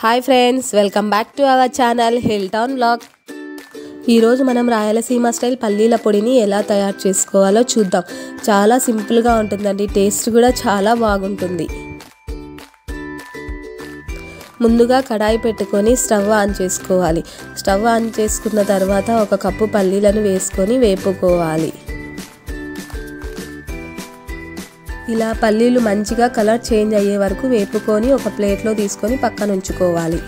Hi friends, welcome back to our channel hill town vlog. ఈరోజు మనం Rayalaseema style పల్లీల పొడిని ఎలా తయారు చేసుకోవాలో చూద్దాం. చాలా సింపుల్గా ఉంటుందండి, టేస్ట్ కూడా చాలా బాగుంటుంది. ముందుగా కడాయి పెట్టుకొని స్టవ్ ఆన్ చేసుకోవాలి. స్టవ్ ఆన్ చేసుకున్న తర్వాత 1 కప్పు పల్లీలను వేసుకొని వేపుకోవాలి. ఇలా పల్లీలు మంచిగా కలర్ చేంజ్ అయ్యే వరకు వేపుకొని ఒక ప్లేట్లో తీసుకొని పక్కన ఉంచుకోవాలి.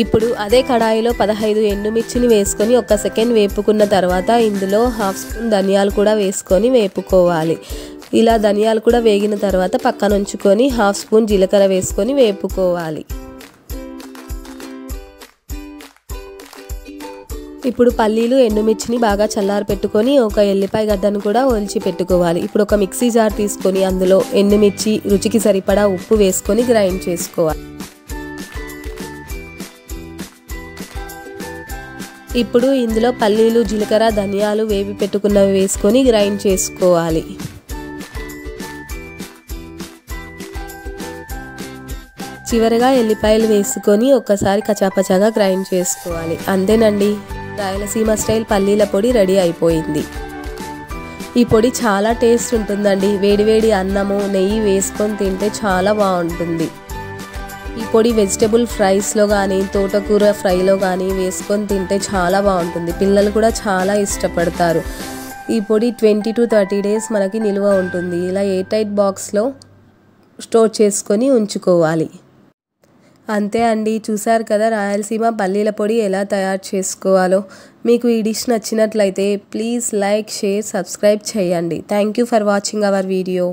ఇప్పుడు అదే కడాయిలో 15 ఎండుమిర్చిని వేసుకొని 1 సెకండ్ వేపుకున్న తర్వాత ఇందులో 1/2 స్పూన్ ధనియాలు కూడా వేసుకొని వేపుకోవాలి. ఇలా ధనియాలు కూడా వేగిన తర్వాత పక్కన ఉంచుకొని 1/2 స్పూన్ జీలకర్ర వేసుకొని వేపుకోవాలి. ఇప్పుడు పల్లీలు ఎండుమిర్చిని బాగా చల్లారి పెట్టుకొని ఒక ఎల్లిపాయ గడ్డను కూడా ఒలిచి పెట్టుకోవాలి. ఇప్పుడు ఒక మిక్సీ జార్ తీసుకొని అందులో ఎండుమిర్చి, రుచికి సరిపడా ఉప్పు వేసుకొని గ్రైండ్ చేసుకోవాలి. ఇప్పుడు ఇందులో పల్లీలు, జీలకర్ర, ధనియాలు వేపి పెట్టుకున్నవి వేసుకొని గ్రైండ్ చేసుకోవాలి. చివరగా ఎల్లిపాయలు వేసుకొని ఒక్కసారి కచాపచాగా గ్రైండ్ చేసుకోవాలి. అంతేనండి, రాయలసీమ స్టైల్ పల్లీల పొడి రెడీ అయిపోయింది. ఈ పొడి చాలా టేస్ట్ ఉంటుందండి. వేడివేడి అన్నము, నెయ్యి వేసుకొని తింటే చాలా బాగుంటుంది. ఈ పొడి వెజిటబుల్ ఫ్రైస్లో కానీ, తోటకూర ఫ్రైలో కానీ వేసుకొని తింటే చాలా బాగుంటుంది. పిల్లలు కూడా చాలా ఇష్టపడతారు. ఈ పొడి 20 to 30 days మనకి నిల్వ ఉంటుంది. ఇలా ఎయిర్ టైట్ బాక్స్లో స్టోర్ చేసుకొని ఉంచుకోవాలి. అంతే అండి, చూసారు కదా రాయలసీమ పల్లీల పొడి ఎలా తయారు చేసుకోవాలో. మీకు ఈ డిష్ నచ్చినట్లయితే ప్లీజ్ లైక్, షేర్, సబ్స్క్రైబ్ చేయండి. Thank you for watching our video.